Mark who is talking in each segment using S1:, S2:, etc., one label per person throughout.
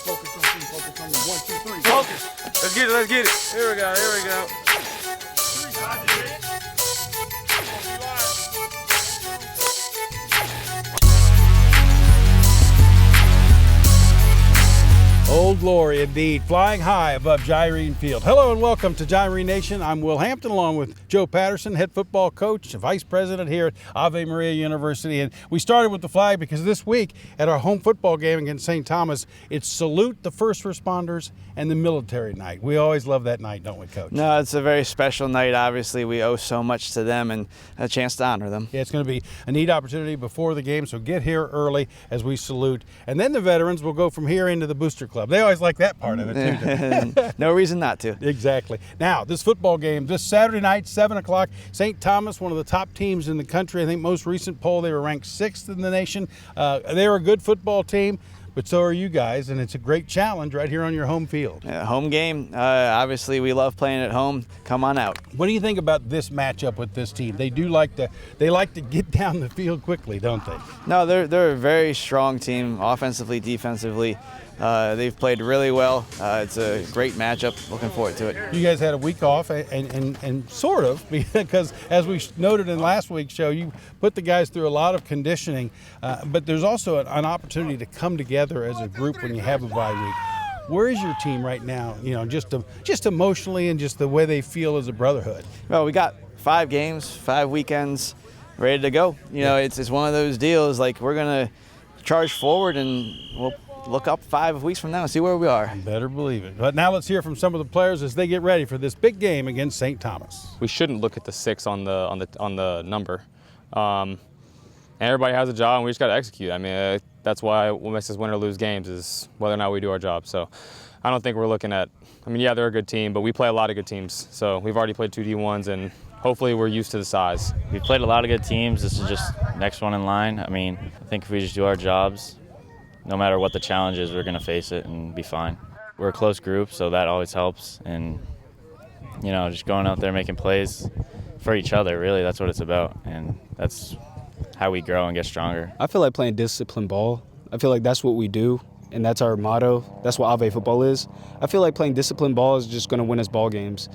S1: Focus on three, focus on me. 1, 2, 3.
S2: Focus. Let's get it, let's get it. Here we go, here we go.
S1: Old glory indeed, flying high above Gyrene Field. Hello and welcome to Gyrene Nation. I'm Will Hampton along with Joe Patterson, head football coach, vice president here at Ave Maria University. And we started with the flag because this week at our home football game against St. Thomas, it's salute the first responders and the military night. We always love that night, don't we, Coach?
S3: No, it's a very special night. Obviously, we owe so much to them and a chance to honor them.
S1: Yeah, it's going to be a neat opportunity before the game, so get here early as we salute. And then the veterans will go from here into the booster club. They always like that part of it, too.
S3: No reason not to.
S1: Exactly. Now, this football game, this Saturday night, 7 o'clock, St. Thomas, one of the top teams in the country. I think most recent poll, they were ranked 6th in the nation. They're a good football team, but so are you guys, and it's a great challenge right here on your home field.
S3: Home game. Obviously, we love playing at home. Come on out.
S1: What do you think about this matchup with this team? They like to get down the field quickly, don't they?
S3: No, they're a very strong team, offensively, defensively. They've played really well. It's a great matchup. Looking forward to it.
S1: You guys had a week off, and sort of, because as we noted in last week's show, you put the guys through a lot of conditioning, but there's also an opportunity to come together as a group when you have a bye week. Where is your team right now, just emotionally and just the way they feel as a brotherhood?
S3: Well, we got 5 games, 5 weekends ready to go. It's one of those deals, like we're going to charge forward and we'll look up 5 weeks from now and see where we are.
S1: Better believe it. But now let's hear from some of the players as they get ready for this big game against St. Thomas.
S4: We shouldn't look at the 6 on the number. And everybody has a job, and we just got to execute. I mean, that's why what makes us win or lose games is whether or not we do our job. So I don't think we're looking at. I mean, yeah, they're a good team, but we play a lot of good teams. So we've already played 2 D1s, and hopefully we're used to the size.
S5: We've played a lot of good teams. This is just next one in line. I mean, I think if we just do our jobs, no matter what the challenge is, we're going to face it and be fine. We're a close group, so that always helps. And, just going out there making plays for each other, really, that's what it's about. And that's how we grow and get stronger.
S6: I feel like playing disciplined ball. I feel like that's what we do, and that's our motto. That's what Ave football is. I feel like playing disciplined ball is just going to win us ball games.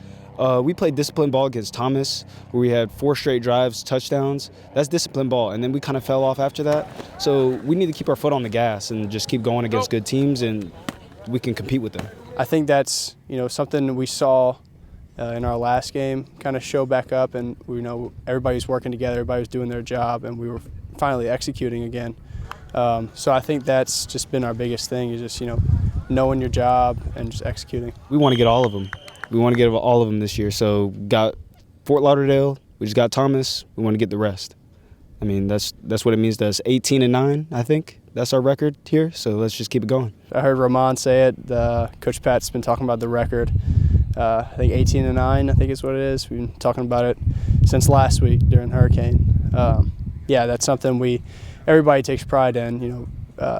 S6: We played disciplined ball against Thomas, where we had 4 straight drives, touchdowns. That's disciplined ball, and then we kind of fell off after that. So we need to keep our foot on the gas and just keep going against good teams, and we can compete with them.
S7: I think that's something we saw in our last game kind of show back up, and everybody's working together, everybody's doing their job, and we were finally executing again. So I think that's just been our biggest thing, is just knowing your job and just executing.
S6: We want to get all of them. We want to get all of them this year. So got Fort Lauderdale, we just got Thomas. We want to get the rest. I mean, that's what it means to us. 18-9, I think. That's our record here. So let's just keep it going.
S7: I heard Ramon say it. Coach Pat's been talking about the record. I think 18-9, I think is what it is. We've been talking about it since last week during Hurricane. Yeah, that's something everybody takes pride in,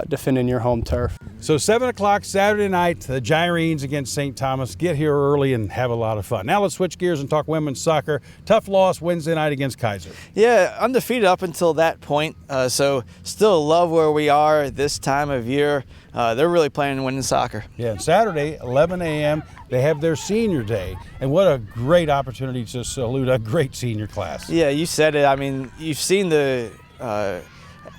S7: defending your home turf.
S1: So 7 o'clock Saturday night, the Gyrenes against St. Thomas. Get here early and have a lot of fun. Now let's switch gears and talk women's soccer. Tough loss Wednesday night against Kaiser.
S3: Yeah, undefeated up until that point. So still love where we are this time of year. They're really playing winning soccer.
S1: Yeah, and Saturday, 11 a.m., they have their senior day. And what a great opportunity to salute a great senior class.
S3: Yeah, you said it. I mean, you've seen the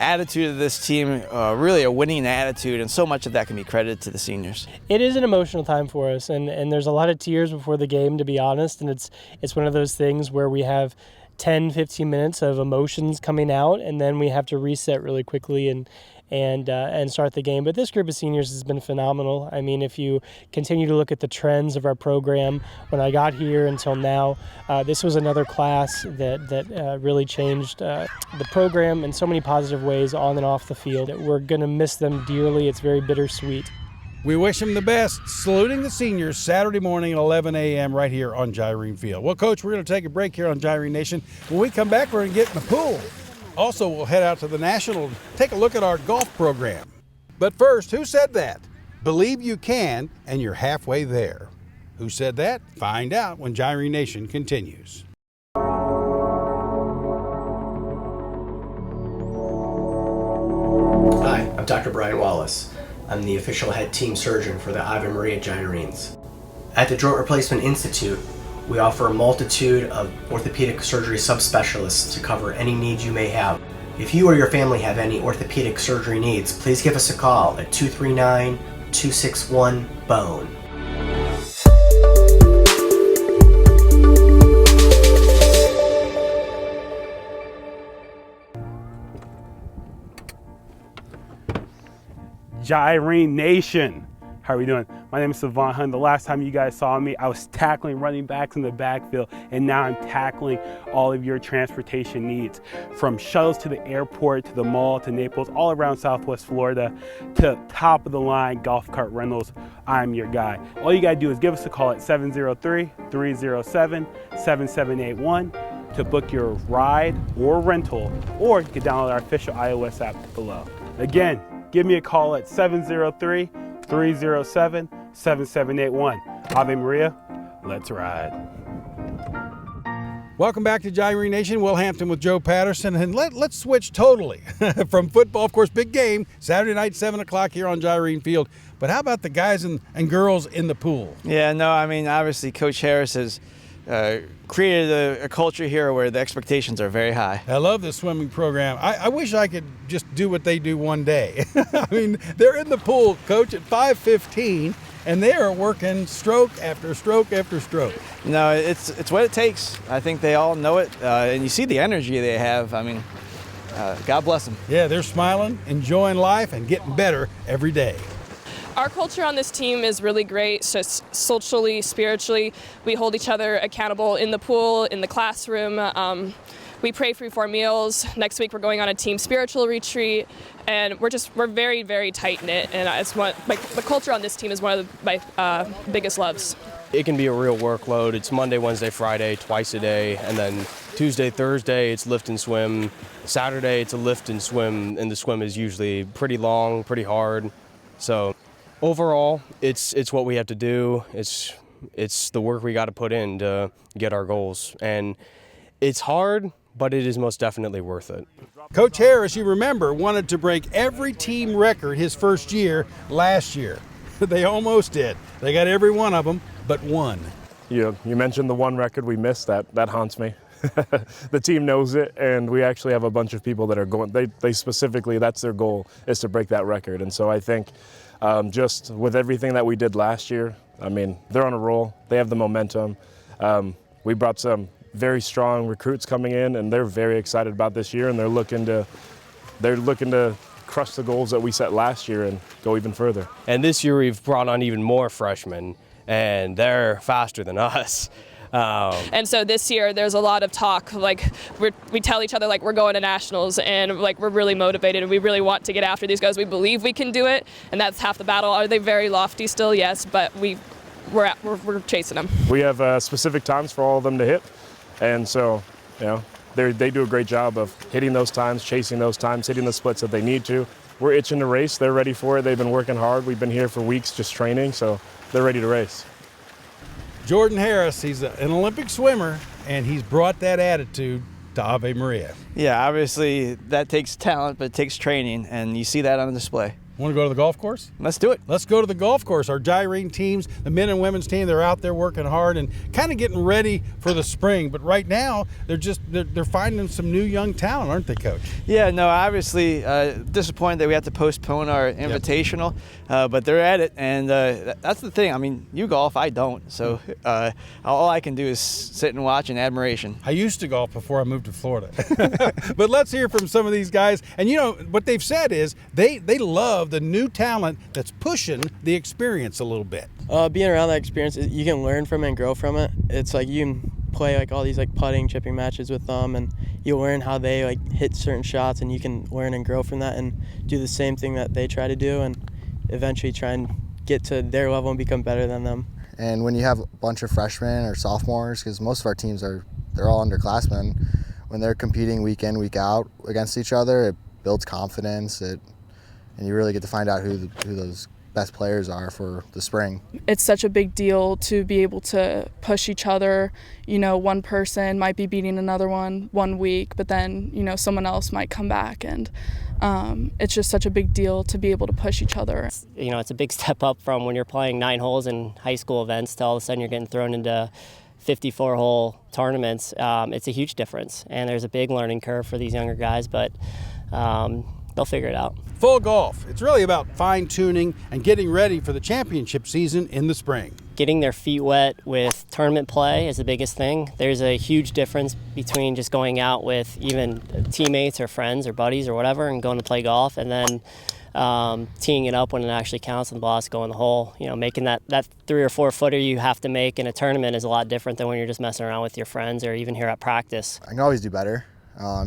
S3: attitude of this team, really a winning attitude, and so much of that can be credited to the seniors.
S8: It is an emotional time for us, and there's a lot of tears before the game, to be honest, and it's one of those things where we have 10-15 minutes of emotions coming out, and then we have to reset really quickly and start the game. But this group of seniors has been phenomenal. I mean, if you continue to look at the trends of our program, when I got here until now, this was another class that really changed the program in so many positive ways on and off the field. We're going to miss them dearly. It's very bittersweet.
S1: We wish them the best. Saluting the seniors Saturday morning at 11 a.m. right here on Gyrene Field. Well, Coach, we're going to take a break here on Gyrene Nation. When we come back, we're going to get in the pool. Also, we'll head out to the National, take a look at our golf program. But first, who said that? Believe you can, and you're halfway there. Who said that? Find out when Gyrene Nation continues.
S9: Hi, I'm Dr. Brian Wallace. I'm the official head team surgeon for the Ave Maria Gyrenes. At the Joint Replacement Institute, we offer a multitude of orthopedic surgery subspecialists to cover any needs you may have. If you or your family have any orthopedic surgery needs, please give us a call at 239-261-BONE.
S10: Gyrene Nation, how are we doing? My name is Savant Hunt. The last time you guys saw me, I was tackling running backs in the backfield, and now I'm tackling all of your transportation needs, from shuttles to the airport, to the mall, to Naples, all around Southwest Florida, to top of the line golf cart rentals. I'm your guy. All you gotta do is give us a call at 703-307-7781 to book your ride or rental, or you can download our official iOS app below. Again, give me a call at 703-307-7781. Ave Maria, let's ride.
S1: Welcome back to Gyrene Nation. Will Hampton with Joe Patterson. And let's switch totally from football. Of course, big game, Saturday night, 7 o'clock here on Gyrene Field. But how about the guys and girls in the pool?
S3: Yeah, no, I mean, obviously Coach Harris has created a culture here where the expectations are very high.
S1: I love this swimming program. I wish I could just do what they do one day. I mean, they're in the pool, Coach, at 5:15, and they are working stroke after stroke after stroke.
S3: No, it's what it takes. I think they all know it, and you see the energy they have. I mean, God bless them.
S1: Yeah, they're smiling, enjoying life, and getting better every day.
S11: Our culture on this team is really great, just socially, spiritually. We hold each other accountable in the pool, in the classroom. We pray before meals. Next week we're going on a team spiritual retreat, and we're very, very tight-knit, and the culture on this team is one of my biggest loves.
S12: It can be a real workload. It's Monday, Wednesday, Friday, twice a day, and then Tuesday, Thursday, it's lift and swim. Saturday, it's a lift and swim, and the swim is usually pretty long, pretty hard. So overall, it's what we have to do. It's the work we got to put in to get our goals, and it's hard, but it is most definitely worth it.
S1: Coach Harris, you remember, wanted to break every team record his first year last year. They almost did. They got every one of them but one.
S13: You mentioned the one record we missed. That haunts me. The team knows it, and we actually have a bunch of people that are going. They specifically, that's their goal, is to break that record. And so I think just with everything that we did last year, I mean, they're on a roll. They have the momentum. We brought some very strong recruits coming in, and they're very excited about this year, and they're looking to crush the goals that we set last year and go even further.
S12: And this year we've brought on even more freshmen, and they're faster than us.
S11: And so this year there's a lot of talk, like we tell each other like we're going to nationals, and like we're really motivated and we really want to get after these guys. We believe we can do it, and that's half the battle. Are they very lofty still? Yes, but we're chasing them.
S13: We have specific times for all of them to hit, and so they do a great job of hitting those times, chasing those times, hitting the splits that they need to. We're itching to race. They're ready for it. They've been working hard. We've been here for weeks just training, so they're ready to race.
S1: Jordan Harris, he's an Olympic swimmer, and he's brought that attitude to Ave Maria.
S3: Yeah, obviously that takes talent, but it takes training, and you see that on display.
S1: Want to go to the golf course?
S3: Let's do it.
S1: Let's go to the golf course. Our Gyrene teams, the men and women's team, they're out there working hard and kind of getting ready for the spring. But right now, they're finding some new young talent, aren't they, Coach?
S3: Yeah, no, obviously disappointed that we had to postpone our invitational, but they're at it, and that's the thing. I mean, you golf, I don't, so all I can do is sit and watch in admiration.
S1: I used to golf before I moved to Florida. But let's hear from some of these guys. And what they've said is they love the new talent that's pushing the experience a little bit.
S14: Being around that experience, you can learn from it and grow from it. It's like you can play like all these like putting, chipping matches with them, and you learn how they like hit certain shots, and you can learn and grow from that and do the same thing that they try to do, and eventually try and get to their level and become better than them.
S15: And when you have a bunch of freshmen or sophomores, because most of our teams they're all underclassmen, when they're competing week in, week out against each other, it builds confidence. And you really get to find out who those best players are for the spring.
S16: It's such a big deal to be able to push each other. You know, one person might be beating another one week, but then, you know, someone else might come back, and it's just such a big deal to be able to push each other.
S17: You know, it's a big step up from when you're playing 9 holes in high school events to all of a sudden you're getting thrown into 54-hole tournaments. It's a huge difference, and there's a big learning curve for these younger guys, but they'll figure it out.
S1: Full golf. It's really about fine-tuning and getting ready for the championship season in the spring.
S17: Getting their feet wet with tournament play is the biggest thing. There's a huge difference between just going out with even teammates or friends or buddies or whatever and going to play golf, and then teeing it up when it actually counts and the ball has to go in the hole. You know, making that 3 or 4 footer you have to make in a tournament is a lot different than when you're just messing around with your friends or even here at practice.
S15: I can always do better.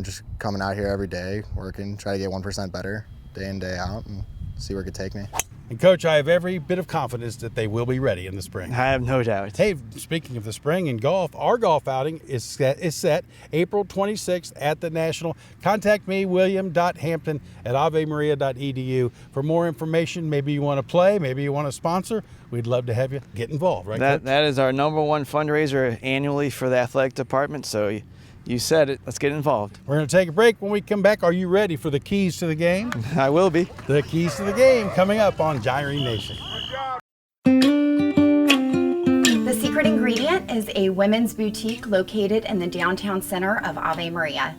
S15: Just coming out here every day, working, try to get 1% better day in, day out, and see where it could take me.
S1: And Coach, I have every bit of confidence that they will be ready in the spring.
S3: I have no doubt.
S1: Hey, speaking of the spring and golf, our golf outing is set April 26th at the National. Contact me, william.hampton@avemaria.edu for more information. Maybe you want to play, maybe you want to sponsor. We'd love to have you get involved, right, Coach?
S3: That is our #1 fundraiser annually for the athletic department, so you said it. Let's get involved.
S1: We're going to take a break. When we come back, are you ready for the keys to the game?
S3: I will be.
S1: The keys to the game coming up on Gyrene Nation.
S18: The Secret Ingredient is a women's boutique located in the downtown center of Ave Maria.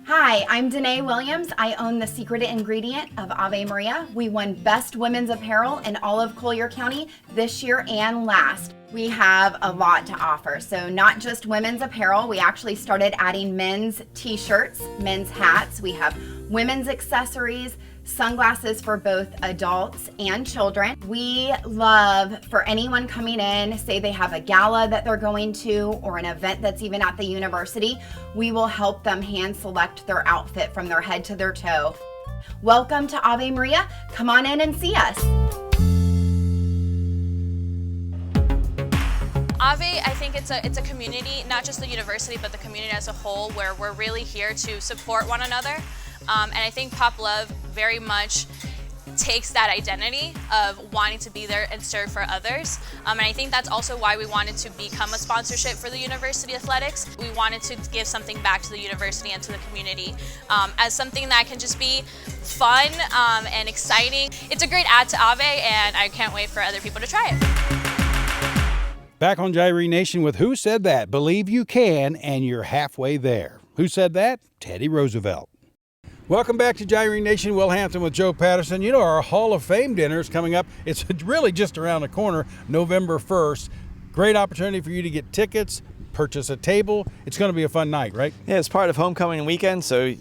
S18: Hi, I'm Danae Williams. I own The Secret Ingredient of Ave Maria. We won Best Women's Apparel in all of Collier County this year and last. We have a lot to offer. So not just women's apparel, we actually started adding men's t-shirts, men's hats. We have women's accessories, sunglasses for both adults and children. We love for anyone coming in, say they have a gala that they're going to or an event that's even at the university, we will help them hand select their outfit from their head to their toe. Welcome to Ave Maria. Come on in and see us.
S19: Ave, I think it's a community, not just the university, but the community as a whole, where we're really here to support one another. And I think Pop Love very much takes that identity of wanting to be there and serve for others. And I think that's also why we wanted to become a sponsorship for the university athletics. We wanted to give something back to the university and to the community as something that can just be fun and exciting. It's a great add to Ave, and I can't wait for other people to try it.
S1: Back on Gyrene Nation with Who Said That? Believe you can, and you're halfway there. Who said that? Teddy Roosevelt. Welcome back to Gyrene Nation. Will Hampton with Joe Patterson. You know, our Hall of Fame dinner is coming up. It's really just around the corner, November 1st. Great opportunity for you to get tickets, purchase a table. It's going to be a fun night, right?
S3: Yeah, it's part of homecoming weekend, so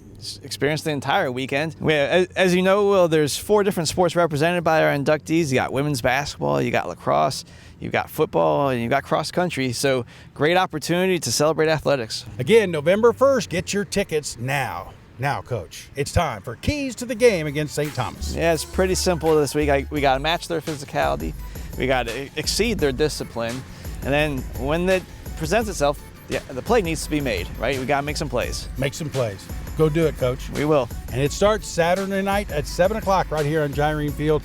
S3: experience the entire weekend. As you know, Will, there's 4 different sports represented by our inductees. You got women's basketball, you got lacrosse, you've got football, and you've got cross country. So great opportunity to celebrate athletics.
S1: Again, November 1st, get your tickets now. Now, Coach, it's time for Keys to the Game against St. Thomas.
S3: Yeah, it's pretty simple this week. We got to match their physicality. We got to exceed their discipline. And then when it presents itself, the play needs to be made, right? We got to make some plays.
S1: Make some plays. Go do it, Coach.
S3: We will.
S1: And it starts Saturday night at 7 o'clock right here on Gyrene Field.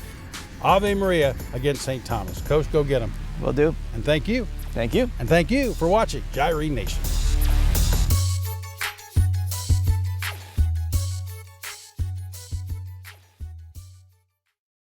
S1: Ave Maria against St. Thomas. Coach, go get them.
S3: Will do.
S1: And thank you.
S3: Thank you.
S1: And thank you for watching Gyrene Nation.